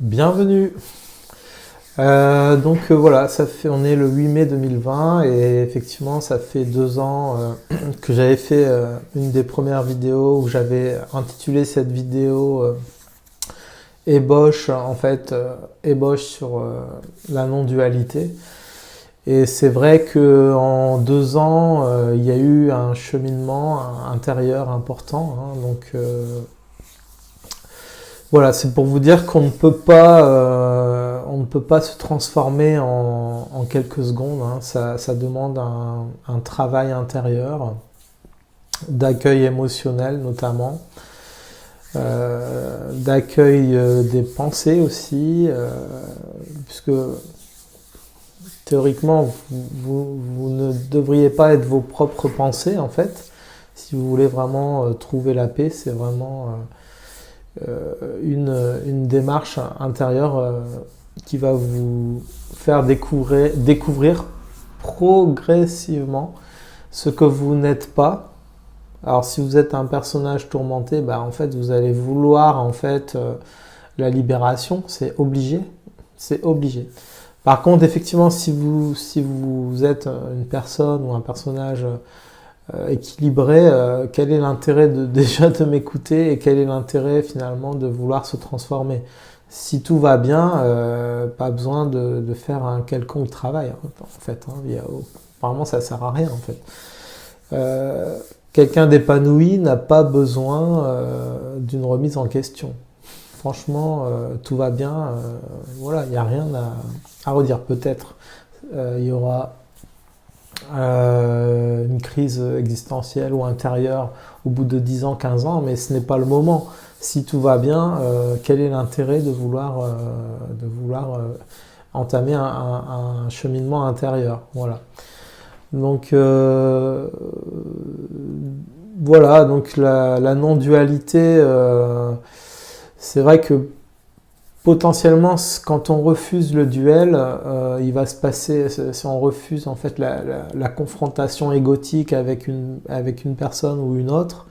Bienvenue. Voilà, on est le 8 mai 2020 et effectivement ça fait 2 ans que j'avais fait une des premières vidéos où j'avais intitulé cette vidéo ébauche ébauche sur la non-dualité. Et c'est vrai que en 2 ans il y a eu un cheminement intérieur important, hein, voilà, c'est pour vous dire on ne peut pas se transformer en quelques secondes, hein. Ça demande un travail intérieur, d'accueil émotionnel notamment, d'accueil des pensées aussi, puisque théoriquement vous ne devriez pas être vos propres pensées en fait. Si vous voulez vraiment trouver la paix, c'est vraiment une démarche intérieure qui va vous faire découvrir progressivement ce que vous n'êtes pas. Alors si vous êtes un personnage tourmenté, bah, en fait vous allez vouloir la libération, c'est obligé, c'est obligé. Par contre, effectivement, si vous êtes une personne ou un personnage équilibré, quel est l'intérêt déjà de m'écouter et quel est l'intérêt finalement de vouloir se transformer? Si tout va bien, pas besoin de faire un quelconque travail, hein, en fait, hein, apparemment ça sert à rien en fait. Quelqu'un d'épanoui n'a pas besoin d'une remise en question. Franchement, tout va bien, voilà, il n'y a rien à redire. Peut-être il y aura une crise existentielle ou intérieure au bout de 10 ans, 15 ans, mais ce n'est pas le moment. Si tout va bien, quel est l'intérêt de vouloir entamer un cheminement intérieur? Voilà. Donc voilà, donc la non-dualité, c'est vrai que potentiellement, quand on refuse le duel, il va se passer, si on refuse en fait la confrontation égotique avec une personne ou une autre,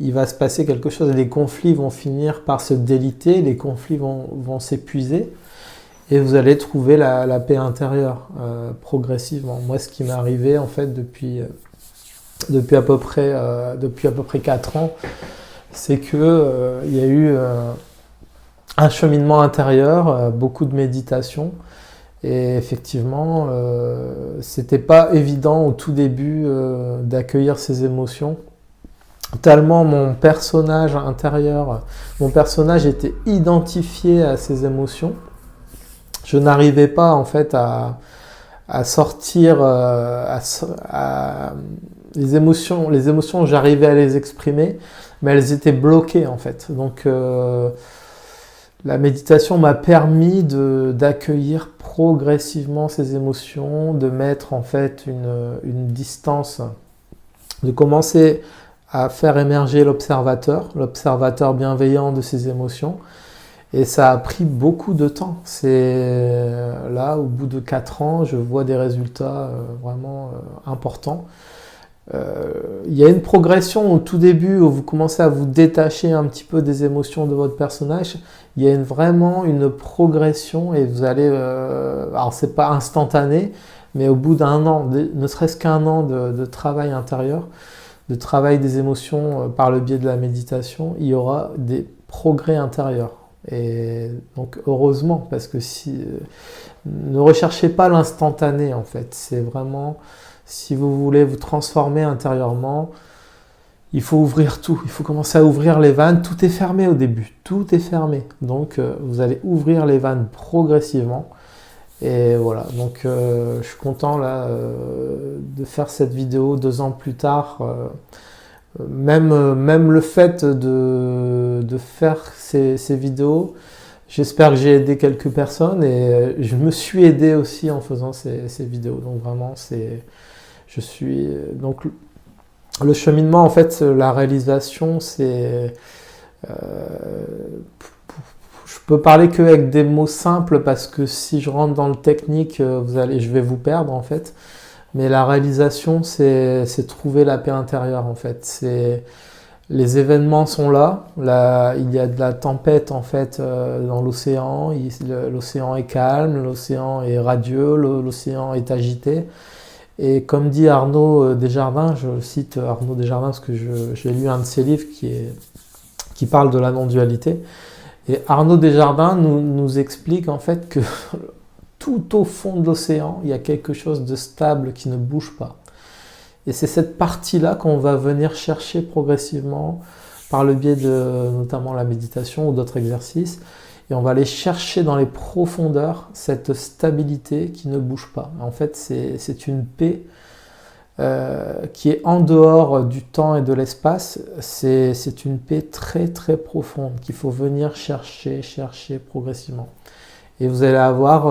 il va se passer quelque chose. Les conflits vont finir par se déliter, les conflits vont s'épuiser, et vous allez trouver la paix intérieure progressivement. Moi, ce qui m'est arrivé en fait depuis à peu près 4 ans, c'est que il y a eu un cheminement intérieur, beaucoup de méditation. Et effectivement, c'était pas évident au tout début d'accueillir ces émotions. Tellement mon personnage intérieur, mon personnage était identifié à ces émotions. Je n'arrivais pas en fait à sortir, les émotions, j'arrivais à les exprimer, mais elles étaient bloquées en fait. Donc la méditation m'a permis d'accueillir progressivement ces émotions, de mettre en fait une distance, de commencer à faire émerger l'observateur bienveillant de ces émotions. Et ça a pris beaucoup de temps. C'est là, au bout de 4 ans, je vois des résultats vraiment importants. Il y a une progression au tout début où vous commencez à vous détacher un petit peu des émotions de votre personnage. Il y a vraiment une progression et vous allez... alors c'est pas instantané, mais au bout d'un an, ne serait-ce qu'un an de travail intérieur, de travail des émotions par le biais de la méditation, il y aura des progrès intérieurs. Et donc heureusement, parce que ne recherchez pas l'instantané en fait, c'est vraiment... Si vous voulez vous transformer intérieurement, il faut ouvrir tout. Il faut commencer à ouvrir les vannes. Tout est fermé au début. Tout est fermé. Donc, vous allez ouvrir les vannes progressivement. Et voilà. Donc, je suis content là de faire cette vidéo 2 ans plus tard. Même le fait de faire ces vidéos, j'espère que j'ai aidé quelques personnes et je me suis aidé aussi en faisant ces vidéos. Donc, vraiment, donc le cheminement en fait, la réalisation, c'est je peux parler qu'avec des mots simples parce que si je rentre dans le technique, je vais vous perdre en fait. Mais la réalisation, c'est trouver la paix intérieure en fait. C'est Les événements sont là. Il y a de la tempête en fait dans l'océan. L'océan est calme, l'océan est radieux, l'océan est agité. Et comme dit Arnaud Desjardins, je cite Arnaud Desjardins parce que j'ai lu un de ses livres qui parle de la non-dualité. Et Arnaud Desjardins nous explique en fait que tout au fond de l'océan, il y a quelque chose de stable qui ne bouge pas. Et c'est cette partie-là qu'on va venir chercher progressivement par le biais de notamment la méditation ou d'autres exercices. Et on va aller chercher dans les profondeurs cette stabilité qui ne bouge pas. En fait, c'est une paix qui est en dehors du temps et de l'espace. C'est une paix très très profonde qu'il faut venir chercher progressivement. Et vous allez avoir,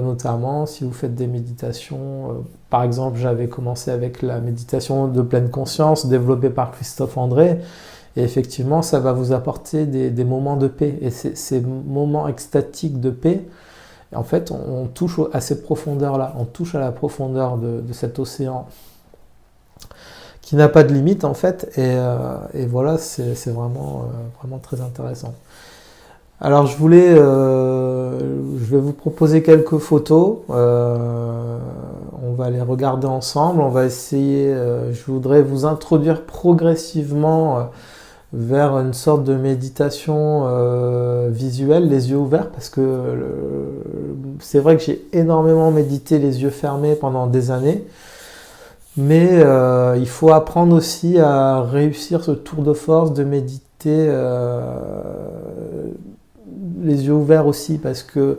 notamment, si vous faites des méditations, par exemple, j'avais commencé avec la méditation de pleine conscience développée par Christophe André, et effectivement, ça va vous apporter des moments de paix. Et ces moments extatiques de paix, en fait, on touche à ces profondeurs-là, on touche à la profondeur de cet océan qui n'a pas de limite, en fait, et voilà, c'est vraiment, vraiment très intéressant. Alors je vais vous proposer quelques photos, on va les regarder ensemble, on va essayer, je voudrais vous introduire progressivement vers une sorte de méditation visuelle, les yeux ouverts, parce que c'est vrai que j'ai énormément médité les yeux fermés pendant des années, mais il faut apprendre aussi à réussir ce tour de force de méditer les yeux ouverts aussi, parce que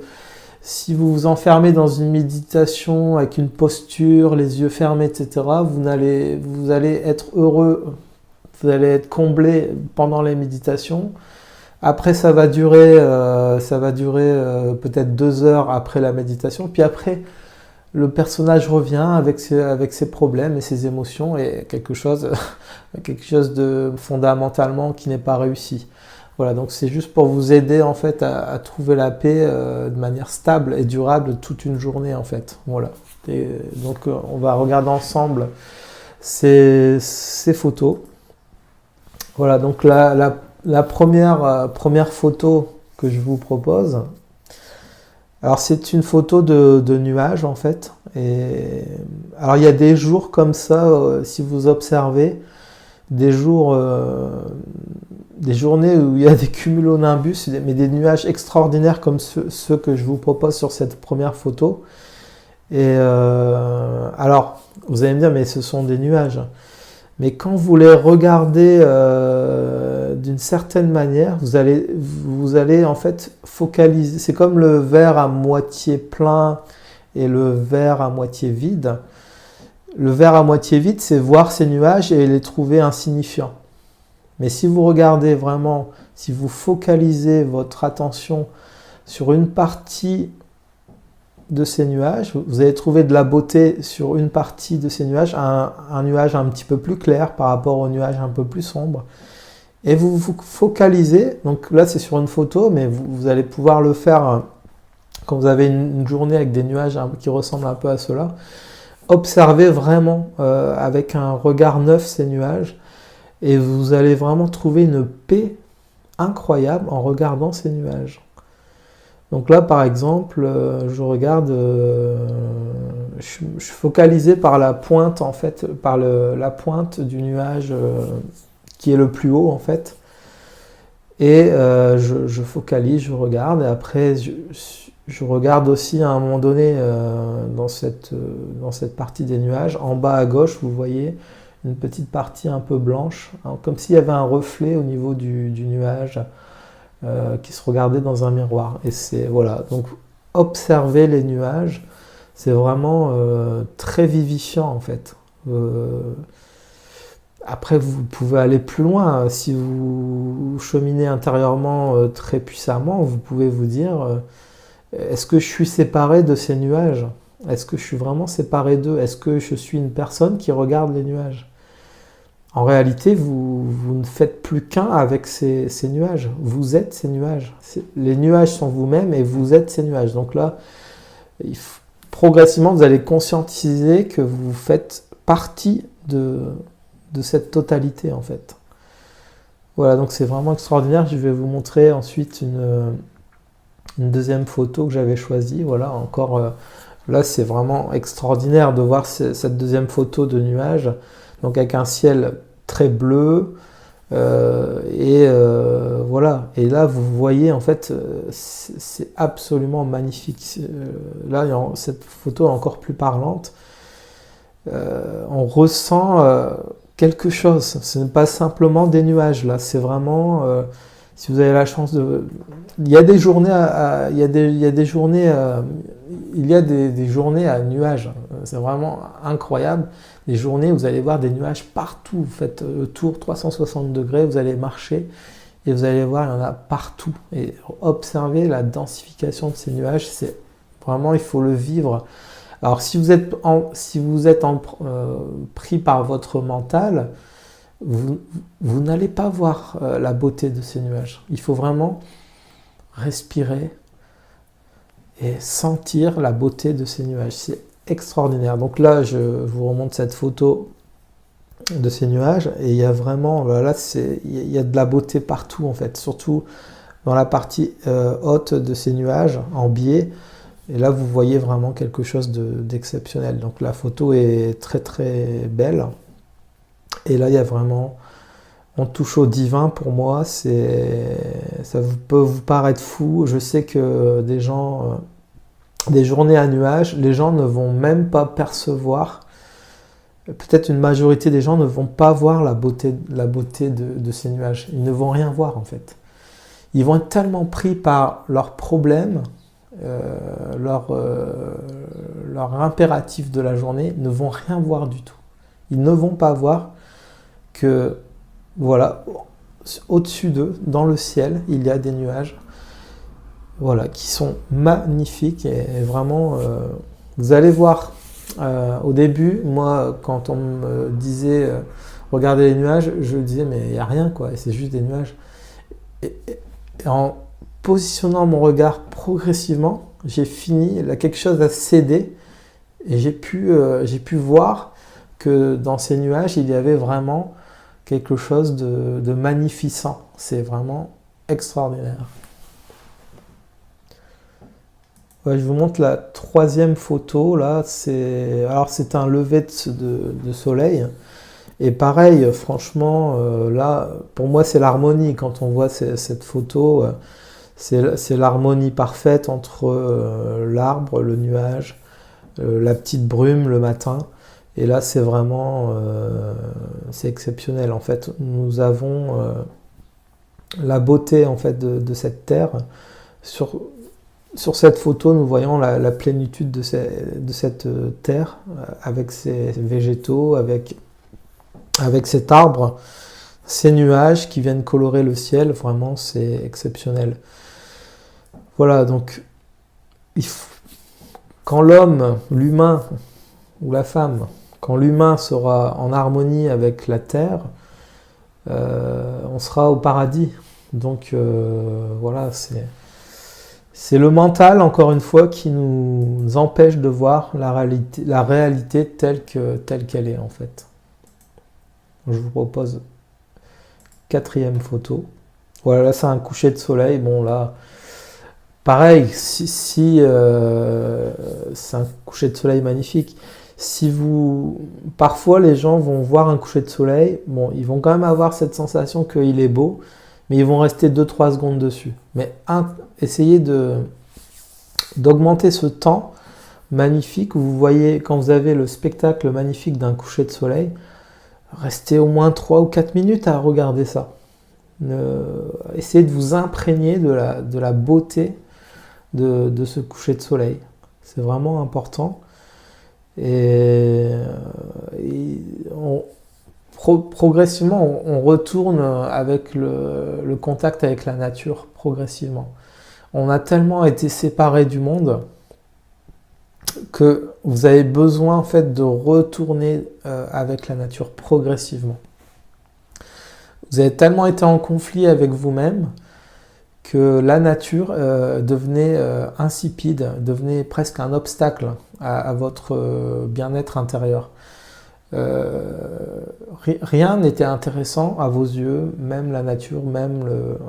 si vous vous enfermez dans une méditation avec une posture, les yeux fermés, etc., vous allez être heureux, vous allez être comblé pendant les méditations. Après, ça va durer peut-être 2 heures après la méditation, puis après, le personnage revient avec ses problèmes et ses émotions et quelque chose de fondamentalement qui n'est pas réussi. Voilà, donc c'est juste pour vous aider en fait à trouver la paix de manière stable et durable toute une journée en fait. Voilà. Et donc on va regarder ensemble ces photos. Voilà, donc la première photo que je vous propose. Alors c'est une photo de nuages en fait. Et alors il y a des jours comme ça, si vous observez, des journées où il y a des cumulonimbus, mais des nuages extraordinaires comme ceux que je vous propose sur cette première photo. Et alors, vous allez me dire, mais ce sont des nuages. Mais quand vous les regardez d'une certaine manière, vous allez en fait focaliser. C'est comme le verre à moitié plein et le verre à moitié vide. Le verre à moitié vide, c'est voir ces nuages et les trouver insignifiants. Mais si vous regardez vraiment, si vous focalisez votre attention sur une partie de ces nuages, vous allez trouver de la beauté sur une partie de ces nuages, un nuage un petit peu plus clair par rapport au nuage un peu plus sombre. Et vous vous focalisez, donc là c'est sur une photo, mais vous allez pouvoir le faire quand vous avez une journée avec des nuages qui ressemblent un peu à cela. Observez vraiment avec un regard neuf ces nuages et vous allez vraiment trouver une paix incroyable en regardant ces nuages. Donc là par exemple, je regarde, je suis focalisé par la pointe en fait, par la pointe du nuage qui est le plus haut en fait. Et je focalise, je regarde et après je regarde aussi à un moment donné dans cette partie des nuages, en bas à gauche, vous voyez une petite partie un peu blanche, hein, comme s'il y avait un reflet au niveau du nuage qui se regardait dans un miroir. Et c'est voilà, donc observer les nuages, c'est vraiment très vivifiant en fait. Après, vous pouvez aller plus loin. Si vous cheminez intérieurement très puissamment, vous pouvez vous dire est-ce que je suis séparé de ces nuages? Est-ce que je suis vraiment séparé d'eux? Est-ce que je suis une personne qui regarde les nuages? En réalité, vous ne faites plus qu'un avec ces nuages. Vous êtes ces nuages. Les nuages sont vous-même et vous êtes ces nuages. Donc là, progressivement, vous allez conscientiser que vous faites partie de cette totalité en fait. Voilà, donc c'est vraiment extraordinaire. Je vais vous montrer ensuite une deuxième photo que j'avais choisie. Voilà, encore là, c'est vraiment extraordinaire de voir cette deuxième photo de nuage. Donc avec un ciel très bleu. Voilà. Et là, vous voyez, en fait, c'est absolument magnifique. Là, cette photo est encore plus parlante. On ressent quelque chose. Ce n'est pas simplement des nuages, là. C'est vraiment... si vous avez la chance de... Il y a des journées il y a des journées... il y a des journées à nuages. C'est vraiment incroyable. Des journées où vous allez voir des nuages partout. Vous faites le tour 360 degrés, vous allez marcher et vous allez voir, il y en a partout. Et observez la densification de ces nuages. C'est vraiment, il faut le vivre. Alors, si vous êtes pris par votre mental, vous n'allez pas voir la beauté de ces nuages. Il faut vraiment respirer et sentir la beauté de ces nuages. C'est extraordinaire. Donc là, je vous remonte cette photo de ces nuages et il y a vraiment, là, il y a de la beauté partout en fait, surtout dans la partie haute de ces nuages en biais. Et là, vous voyez vraiment quelque chose d'exceptionnel. Donc la photo est très très belle. Et là, il y a vraiment, on touche au divin pour moi. Ça peut vous paraître fou. Je sais que des gens, des journées à nuages, les gens ne vont même pas percevoir. Peut-être une majorité des gens ne vont pas voir la beauté de ces nuages. Ils ne vont rien voir en fait. Ils vont être tellement pris par leurs problèmes, leur impératif de la journée, ne vont rien voir du tout. Ils ne vont pas voir que, voilà, au-dessus d'eux, dans le ciel, il y a des nuages, voilà, qui sont magnifiques et vraiment, vous allez voir. Au début, moi, quand on me disait regardez les nuages, je disais mais il n'y a rien quoi, c'est juste des nuages. Et en positionnant mon regard progressivement, j'ai fini, là, quelque chose a cédé et j'ai pu voir que dans ces nuages, il y avait vraiment quelque chose de magnificent. C'est vraiment extraordinaire. Ouais, je vous montre la troisième photo. Là, c'est un lever de soleil. Et pareil, franchement, là, pour moi, c'est l'harmonie. Quand on voit cette photo, c'est l'harmonie parfaite entre l'arbre, le nuage, la petite brume le matin. Et là, c'est vraiment, c'est exceptionnel. En fait, nous avons la beauté en fait de cette terre. Sur cette photo, nous voyons la plénitude de cette terre, avec ses végétaux, avec cet arbre, ces nuages qui viennent colorer le ciel. Vraiment, c'est exceptionnel. Voilà, donc, quand l'homme, l'humain ou la femme, quand l'humain sera en harmonie avec la terre, on sera au paradis. Donc, voilà, c'est le mental, encore une fois, qui nous empêche de voir la réalité telle qu'elle est, en fait. Je vous propose quatrième photo. Voilà, là, c'est un coucher de soleil. Bon, là, pareil, c'est un coucher de soleil magnifique. Parfois, les gens vont voir un coucher de soleil. Bon, ils vont quand même avoir cette sensation qu'il est beau, mais ils vont rester 2-3 secondes dessus. Mais essayez d'augmenter ce temps magnifique où vous voyez, quand vous avez le spectacle magnifique d'un coucher de soleil, restez au moins 3 ou 4 minutes à regarder ça. Essayez de vous imprégner de la beauté de ce coucher de soleil. C'est vraiment important. Progressivement, on retourne avec le contact avec la nature, progressivement. On a tellement été séparés du monde que vous avez besoin en fait de retourner avec la nature progressivement. Vous avez tellement été en conflit avec vous-même que la nature devenait insipide, devenait presque un obstacle à votre bien-être intérieur. Rien n'était intéressant à vos yeux, même la nature, même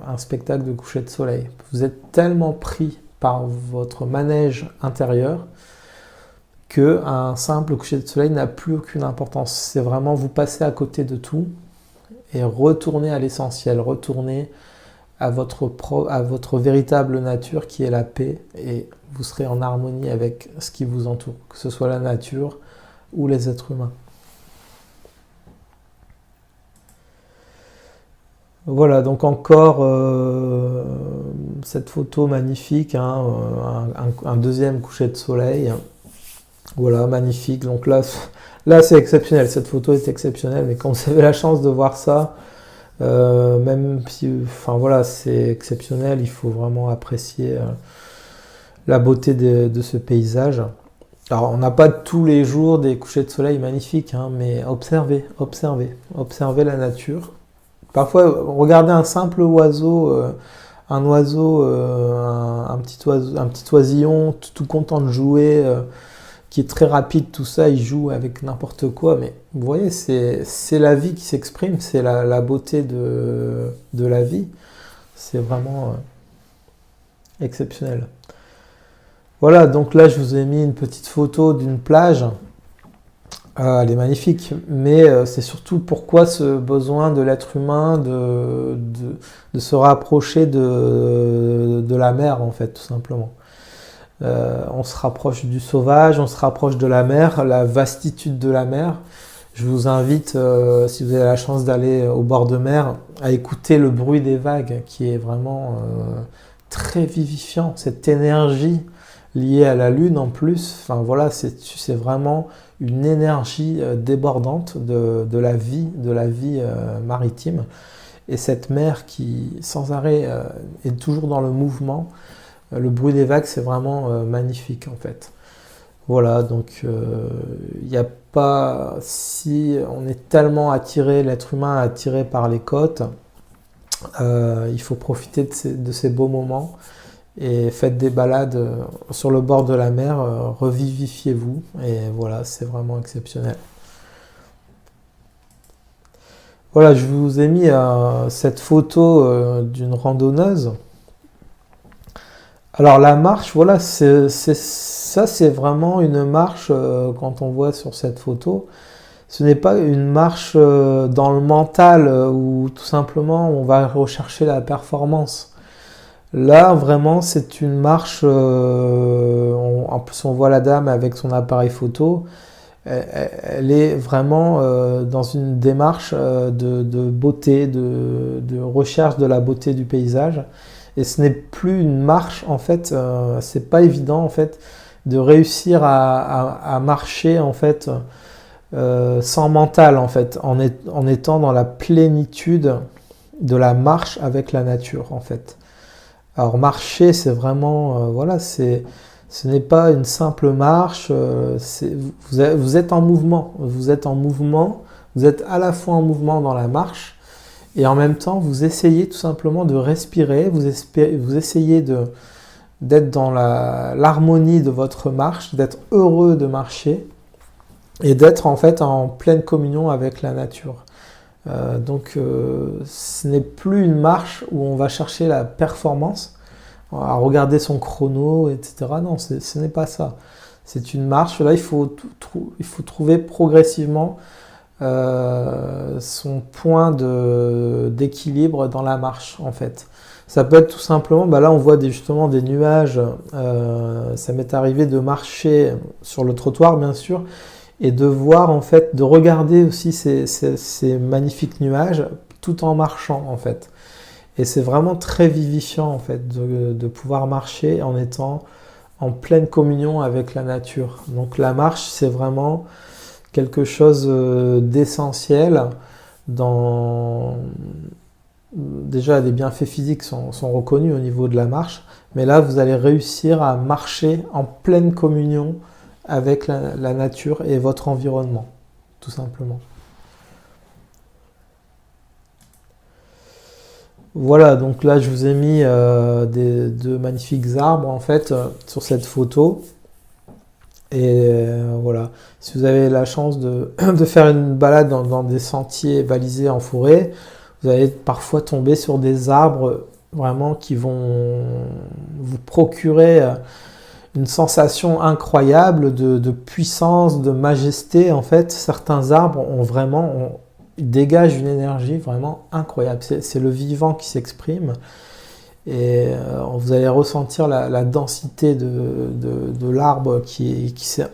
un spectacle de coucher de soleil. Vous êtes tellement pris par votre manège intérieur qu'un simple coucher de soleil n'a plus aucune importance. C'est vraiment vous passer à côté de tout et retourner à l'essentiel, retourner à votre véritable nature qui est la paix, et vous serez en harmonie avec ce qui vous entoure, que ce soit la nature ou les êtres humains. Voilà, donc encore cette photo magnifique, hein, un deuxième coucher de soleil. Voilà, magnifique. Donc là c'est exceptionnel, cette photo est exceptionnelle, mais quand vous avez la chance de voir ça, même si, enfin voilà, c'est exceptionnel, il faut vraiment apprécier la beauté de ce paysage. Alors, on n'a pas tous les jours des couchers de soleil magnifiques, hein, mais observez la nature. Parfois, regardez un simple oiseau, un petit oisillon, tout content de jouer, qui est très rapide, tout ça, il joue avec n'importe quoi, mais vous voyez, c'est la vie qui s'exprime, c'est la beauté de la vie. C'est vraiment exceptionnel. Voilà, donc là je vous ai mis une petite photo d'une plage. Elle est magnifique, mais c'est surtout pourquoi ce besoin de l'être humain de se rapprocher de la mer, en fait, tout simplement. On se rapproche du sauvage, on se rapproche de la mer, la vastitude de la mer. Je vous invite, si vous avez la chance d'aller au bord de mer, à écouter le bruit des vagues, qui est vraiment très vivifiant. Cette énergie liée à la lune en plus, enfin voilà, c'est vraiment une énergie débordante de la vie maritime. Et cette mer qui, sans arrêt, est toujours dans le mouvement. Le bruit des vagues, c'est vraiment magnifique en fait. Voilà, donc il n'y a pas... Si on est tellement attiré, l'être humain est attiré par les côtes, il faut profiter de ces beaux moments et faites des balades sur le bord de la mer, revivifiez-vous, et voilà, c'est vraiment exceptionnel. Voilà, je vous ai mis cette photo d'une randonneuse. Alors la marche, voilà, ça c'est vraiment une marche, quand on voit sur cette photo, ce n'est pas une marche dans le mental où tout simplement on va rechercher la performance. Là vraiment c'est une marche, en plus on voit la dame avec son appareil photo, elle est vraiment dans une démarche de beauté, de recherche de la beauté du paysage. Et ce n'est plus une marche, en fait, c'est pas évident, en fait, de réussir à marcher, en fait, sans mental, en fait, en étant dans la plénitude de la marche avec la nature, en fait. Alors, marcher, c'est vraiment, voilà, ce n'est pas une simple marche, vous êtes en mouvement, vous êtes à la fois en mouvement dans la marche, et en même temps, vous essayez tout simplement de respirer, vous essayez d'être dans l'harmonie de votre marche, d'être heureux de marcher et d'être en fait en pleine communion avec la nature. Donc ce n'est plus une marche où on va chercher la performance, à regarder son chrono, etc. Non, ce n'est pas ça. C'est une marche, là il faut trouver progressivement son point d'équilibre dans la marche en fait. Ça peut être tout simplement, là on voit justement des nuages, ça m'est arrivé de marcher sur le trottoir bien sûr, et de voir en fait, de regarder aussi ces magnifiques nuages tout en marchant en fait. Et c'est vraiment très vivifiant en fait de pouvoir marcher en étant en pleine communion avec la nature. Donc la marche c'est vraiment quelque chose d'essentiel déjà les bienfaits physiques sont reconnus au niveau de la marche, mais là vous allez réussir à marcher en pleine communion avec la nature et votre environnement, tout simplement. Voilà, donc là je vous ai mis deux magnifiques arbres en fait sur cette photo. Et voilà, si vous avez la chance de faire une balade dans des sentiers balisés en forêt, vous allez parfois tomber sur des arbres vraiment qui vont vous procurer une sensation incroyable de puissance, de majesté. En fait, certains arbres ils dégagent une énergie vraiment incroyable. C'est le vivant qui s'exprime. Et vous allez ressentir la densité de l'arbre qui s'est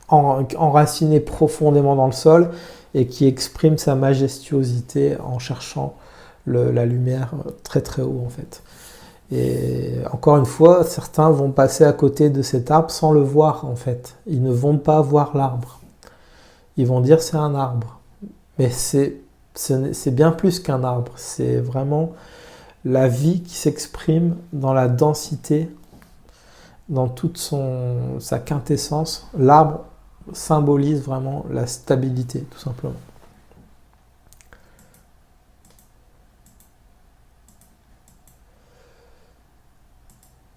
enraciné profondément dans le sol et qui exprime sa majestuosité en cherchant la lumière très très haut en fait. Et encore une fois, certains vont passer à côté de cet arbre sans le voir en fait. Ils ne vont pas voir l'arbre. Ils vont dire c'est un arbre. Mais c'est bien plus qu'un arbre. C'est vraiment la vie qui s'exprime dans la densité, dans toute sa quintessence. L'arbre symbolise vraiment la stabilité, tout simplement.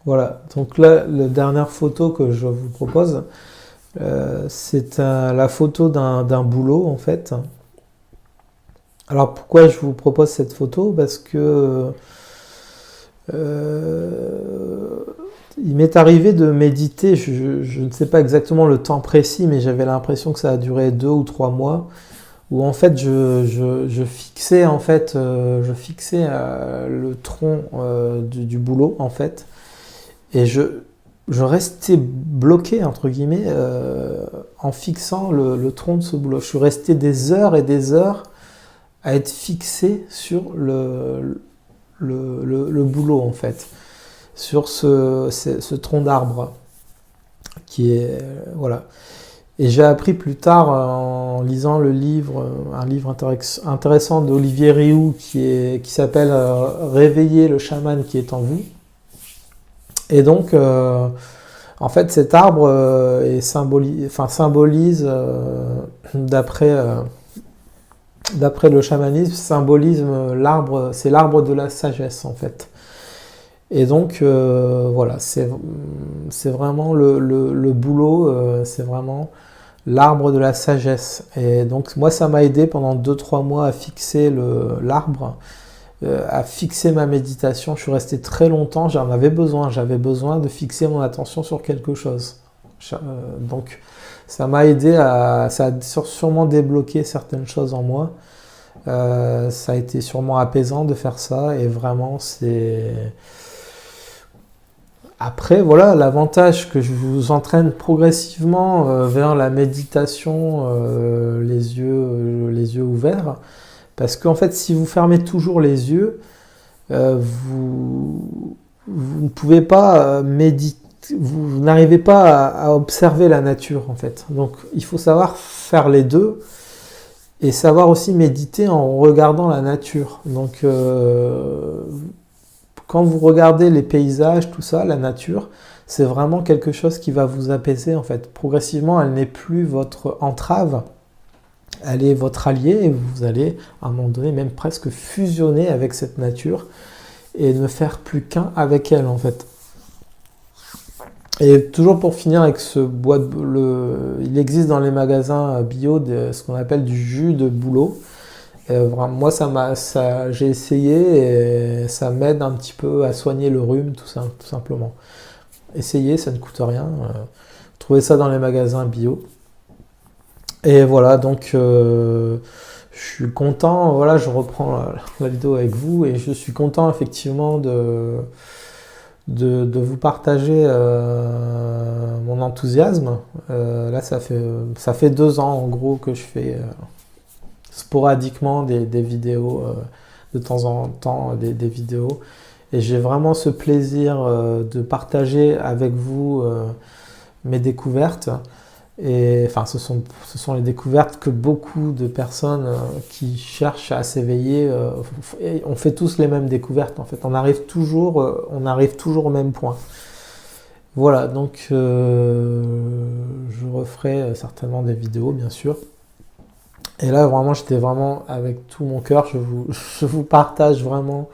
Voilà, donc là, la dernière photo que je vous propose, c'est la photo d'un bouleau, en fait. Alors, pourquoi je vous propose cette photo? Parce que il m'est arrivé de méditer, je ne sais pas exactement le temps précis, mais j'avais l'impression que ça a duré 2 ou 3 mois, où en fait je fixais le tronc du bouleau, en fait. Et je restais bloqué, entre guillemets, en fixant le tronc de ce bouleau. Je suis resté des heures et des heures à être fixé sur le bouleau, en fait, sur ce tronc d'arbre, qui est... voilà. Et j'ai appris plus tard, en lisant un livre intéressant d'Olivier Rioux, qui s'appelle « Réveiller le chaman qui est en vous ». Et donc, en fait, cet arbre symbolise, d'après le chamanisme, c'est l'arbre de la sagesse, en fait. Et donc, voilà, c'est vraiment le boulot, c'est vraiment l'arbre de la sagesse. Et donc, moi, ça m'a aidé pendant 2-3 mois à fixer l'arbre, à fixer ma méditation. Je suis resté très longtemps, j'avais besoin de fixer mon attention sur quelque chose. Donc ça m'a aidé ça a sûrement débloqué certaines choses en moi. Ça a été sûrement apaisant de faire ça, et vraiment après, voilà, l'avantage que je vous entraîne progressivement vers la méditation, les yeux ouverts. Parce qu'en fait, si vous fermez toujours les yeux, vous ne pouvez pas méditer, vous n'arrivez pas à observer la nature, en fait. Donc, il faut savoir faire les deux et savoir aussi méditer en regardant la nature. Donc, quand vous regardez les paysages, tout ça, la nature, c'est vraiment quelque chose qui va vous apaiser, en fait. Progressivement, elle n'est plus votre entrave. Elle est votre allié, et vous allez à un moment donné même presque fusionner avec cette nature et ne faire plus qu'un avec elle, en fait. Et toujours pour finir avec il existe dans les magasins bio ce qu'on appelle du jus de bouleau. Moi, j'ai essayé et ça m'aide un petit peu à soigner le rhume, tout simplement. Essayez, ça ne coûte rien. Trouvez ça dans les magasins bio. Et voilà, donc je suis content, voilà, je reprends la vidéo avec vous, et je suis content effectivement de vous partager mon enthousiasme. Là, ça fait 2 ans en gros que je fais sporadiquement des vidéos, de temps en temps des vidéos, et j'ai vraiment ce plaisir de partager avec vous mes découvertes. Et enfin, ce sont les découvertes que beaucoup de personnes qui cherchent à s'éveiller on fait tous les mêmes découvertes, en fait. On arrive toujours au même point. Voilà, donc je referai certainement des vidéos, bien sûr. Et là, vraiment, j'étais vraiment avec tout mon cœur. Je vous partage vraiment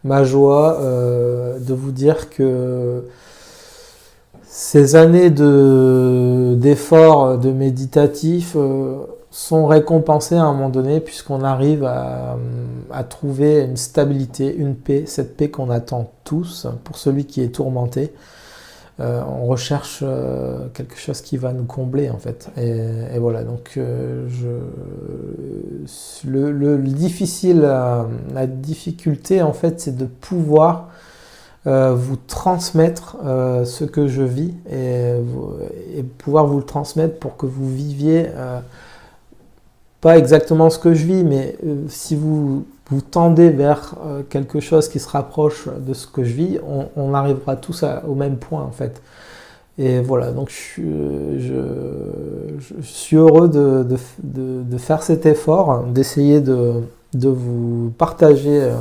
ma joie de vous dire que ces années d'efforts de méditatif sont récompensées à un moment donné puisqu'on arrive à trouver une stabilité, une paix, cette paix qu'on attend tous pour celui qui est tourmenté. On recherche quelque chose qui va nous combler en fait. Et voilà, donc le difficile, la difficulté en fait, c'est de pouvoir vous transmettre ce que je vis et pouvoir vous le transmettre pour que vous viviez pas exactement ce que je vis, mais si vous tendez vers quelque chose qui se rapproche de ce que je vis, on arrivera tous au même point en fait. Et voilà, donc je suis heureux de faire cet effort, d'essayer de vous partager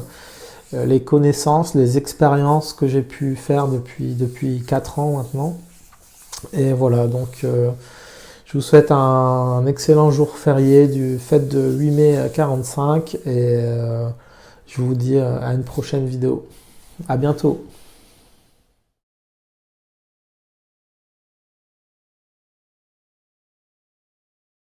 les connaissances, les expériences que j'ai pu faire depuis 4 ans maintenant. Et voilà, donc je vous souhaite un excellent jour férié du fête de 8 mai 45 et je vous dis à une prochaine vidéo. À bientôt.